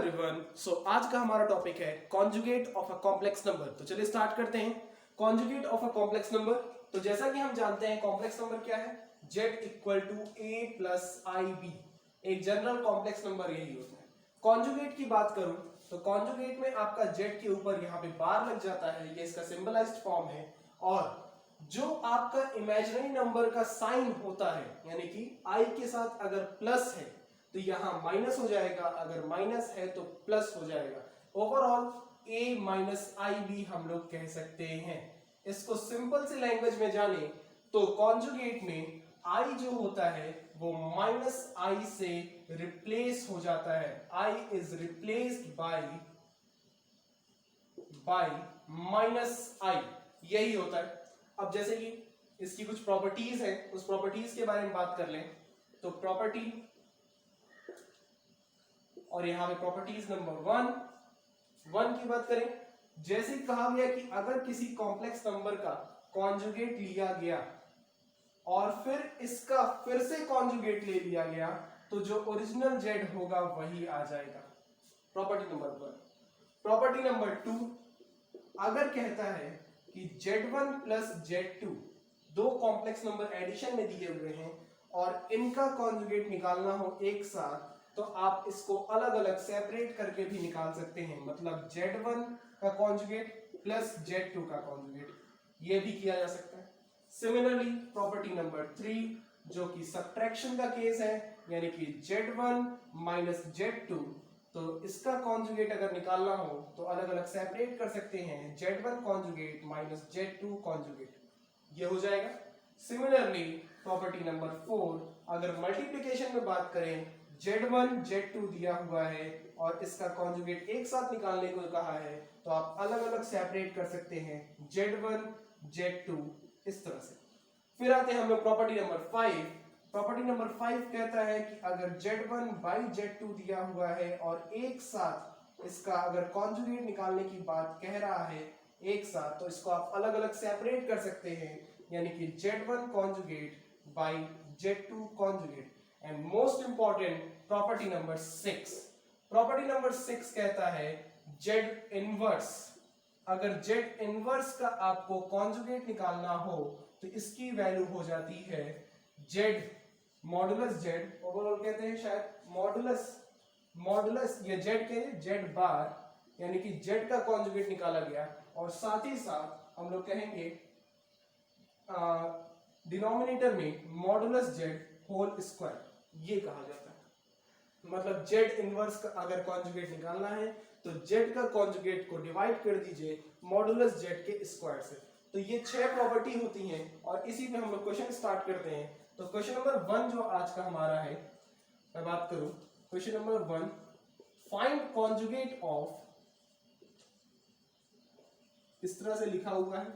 Everyone. सो आज का हमारा टॉपिक है conjugate of a complex number. तो चलिए स्टार्ट करते हैं। Conjugate of a complex number, तो जैसा कि हम जानते हैं कॉम्प्लेक्स नंबर क्या है, z equal to a plus i b. एक जनरल कॉम्प्लेक्स नंबर यही होता है। कॉन्जुगेट की बात करूं तो कॉन्जुगेट में आपका z के ऊपर यहाँ पे बार लग जाता है, ये इसका सिंबलाइज्ड फॉर्म है। और जो आपका इमेजिनरी नंबर का साइन होता है, यानी कि i के साथ अगर प्लस है तो यहाँ माइनस हो जाएगा, अगर माइनस है तो प्लस हो जाएगा। Overall a minus i b हम लोग कह सकते हैं। इसको सिंपल सी लैंग्वेज में जाने तो कॉन्जुगेट में i जो होता है वो माइनस आई से रिप्लेस हो जाता है। i is replaced by minus I, यही होता है। अब जैसे कि इसकी कुछ प्रॉपर्टीज है, उस प्रॉपर्टीज के बारे में बात कर लें तो प्रॉपर्टी, और यहां पे प्रॉपर्टीज नंबर वन की बात करें, जैसे कहा गया कि अगर किसी कॉम्प्लेक्स नंबर का कॉन्जुगेट लिया गया और फिर इसका फिर से कॉन्जुगेट ले लिया गया तो जो ओरिजिनल z होगा वही आ जाएगा। Property number one. Property number two, अगर कहता है कि z1 प्लस z2 दो कॉम्प्लेक्स नंबर एडिशन में दिए हुए हैं और इनका कॉन्जुगेट निकालना हो एक साथ, तो आप इसको अलग अलग सेपरेट करके भी निकाल सकते हैं। मतलब z1 का कॉन्जुगेट प्लस z2 का कॉन्जुगेट, ये भी किया जा सकता है। सिमिलरली प्रॉपर्टी नंबर थ्री, जो कि सब्ट्रैक्शन का केस है, यानी कि z1 माइनस z2, तो इसका कॉन्जुगेट अगर निकालना हो तो अलग अलग सेपरेट कर सकते हैं। z1 conjugate minus z2 conjugate, ये हो जाएगा। सिमिलरली प्रॉपर्टी नंबर फोर, अगर मल्टीप्लिकेशन में बात करें, z1 z2 दिया हुआ है और इसका कॉन्जुगेट एक साथ निकालने को कहा है, तो आप अलग अलग सेपरेट कर सकते हैं z1 z2 इस तरह से। फिर आते हैं हम लोग property number five. Property number five कहता है कि अगर z1 बाई z2 दिया हुआ है और एक साथ इसका अगर कॉन्जुगेट निकालने की बात कह रहा है एक साथ, तो इसको आप अलग अलग सेपरेट कर सकते हैं, यानी कि z1 conjugate by z2 conjugate. And most important property number six. Property number six कहता है z इनवर्स। अगर z इनवर्स का आपको कॉन्जुगेट निकालना हो तो इसकी वैल्यू हो जाती है z मॉडुलस z, ओवरऑल कहते हैं शायद मॉडुलस ये z के z बार, यानी कि z का कॉन्जुगेट निकाला गया और साथ ही साथ हम लोग कहेंगे डिनोमिनेटर में मॉडुलस z होल स्क्वायर, ये कहा जाता है। मतलब z इनवर्स का अगर कॉन्जुगेट निकालना है तो z का कॉन्जुगेट को डिवाइड कर दीजिए मॉडुलस z के स्क्वायर से। तो ये 6 प्रॉपर्टी होती हैं और इसी पे हम लोग क्वेश्चन स्टार्ट करते हैं। तो क्वेश्चन नंबर वन जो आज का हमारा है, मैं बात करूं question number one, find conjugate of, इस तरह से लिखा हुआ है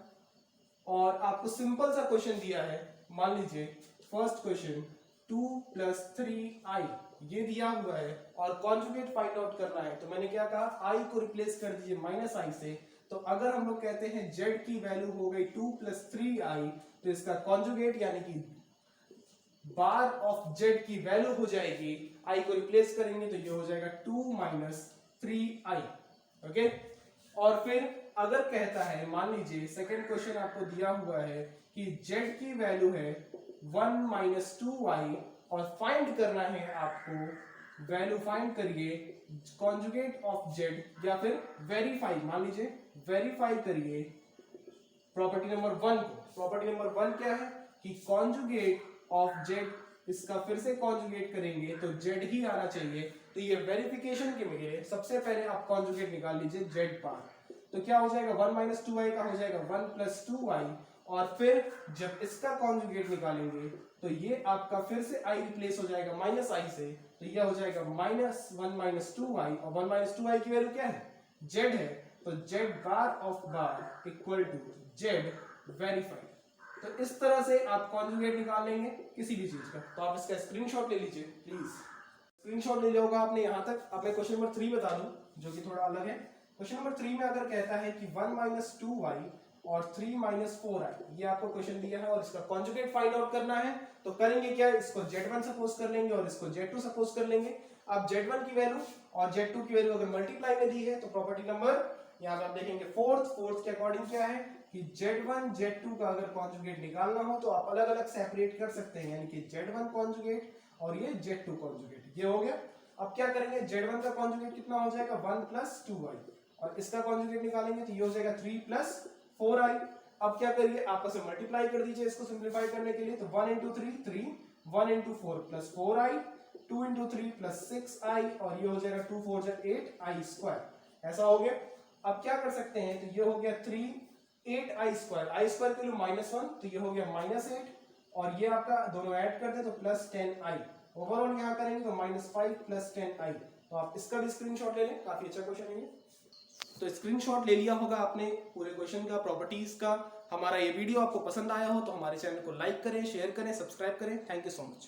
और आपको सिंपल सा क्वेश्चन दिया है। मान लीजिए फर्स्ट क्वेश्चन 2 प्लस 3i ये दिया हुआ है और कॉन्जुगेट फाइंड आउट करना है। तो मैंने क्या कहा, i को रिप्लेस कर दीजिए माइनस i से। तो अगर हम लोग कहते हैं z की वैल्यू हो गई 2 प्लस 3i, तो इसका कॉन्जुगेट यानी कि बार ऑफ z की वैल्यू हो जाएगी, i को रिप्लेस करेंगे तो ये हो जाएगा 2 माइनस 3i। ओके, और फिर अगर कहता है, मान लीजिए सेकेंड क्वेश्चन आपको दिया हुआ है कि z की वैल्यू है 1 माइनस 2i और फाइंड करना है आपको, वैल्यू फाइंड करिए कॉन्जुगेट ऑफ z, या फिर वेरीफाई, मान लीजिए वेरीफाई करिए प्रॉपर्टी नंबर वन को। प्रॉपर्टी नंबर वन क्या है कि कॉन्जुगेट ऑफ z, इसका फिर से कॉन्जुगेट करेंगे तो z ही आना चाहिए। तो ये वेरिफिकेशन के लिए सबसे पहले आप कॉन्जुगेट निकाल लीजिए z बार। तो क्या हो जाएगा, 1 माइनस 2i का हो जाएगा 1 प्लस 2i, और फिर जब इसका कॉन्जुगेट निकालेंगे तो ये आपका फिर से i रिप्लेस हो जाएगा माइनस i से, तो ये हो जाएगा माइनस 1 माइनस 2i, और 1 माइनस 2i की वैल्यू क्या है, z है। तो z bar of bar equal to z verified. तो इस तरह से आप कॉन्जुगेट निकाल लेंगे किसी भी चीज का। तो आप इसका स्क्रीनशॉट ले लीजिए प्लीज। स्क्रीनशॉट ले लिया होगा आपने यहाँ तक। अब मैं क्वेश्चन नंबर 3 बता दूं जो कि थोड़ा अलग है। क्वेश्चन नंबर 3 में अगर कहता है कि 1 माइनस 2i और 3 माइनस 4i, ये आपको क्वेश्चन दिया है और इसका कॉन्जुगेट फाइंड आउट करना है, तो करेंगे क्या, इसको z1 सपोज कर लेंगे और इसको z2 सपोज कर लेंगे। अब Z1 की वैल्यू और Z2 की वैल्यू अगर मल्टीप्लाई में दी है तो प्रॉपर्टी नंबर यहाँ पे आप देखेंगे फोर्थ के अकॉर्डिंग क्या है कि Z1 Z2 का अगर कॉन्जुगेट निकालना हो तो आप अलग अलग सेपरेट कर सकते हैं, यानी कि Z1 कॉन्जुगेट और ये Z2 कॉन्जुगेट, ये हो गया। अब क्या करेंगे, Z1 का कॉन्जुगेट कितना हो जाएगा 1 + 2i और इसका कॉन्जुगेट निकालेंगे तो ये हो जाएगा 3 + 4i। अब क्या करिए, आपस में मल्टीप्लाई कर दीजिए इसको सिंपलीफाई करने के लिए, तो 1 × 3 3, 1 × 4 + 4i, 2 × 3 + 6i और ये हो जाएगा 2 4 8i², ऐसा हो गया। अब क्या कर सकते हैं, तो ये हो गया 3 8i², i² के लिए -1 तो ये हो गया -8 और ये आपका दोनों ऐड कर दे तो +10i, ओवरऑल यहाँ करेंगे तो -5 + 10i। तो आप इसका भी स्क्रीनशॉट ले लें, काफी अच्छा क्वेश्चन है ये। तो स्क्रीनशॉट ले लिया होगा आपने पूरे क्वेश्चन का, प्रॉपर्टीज का। हमारा ये वीडियो आपको पसंद आया हो तो हमारे चैनल को लाइक करें, शेयर करें, सब्सक्राइब करें। Thank you so much.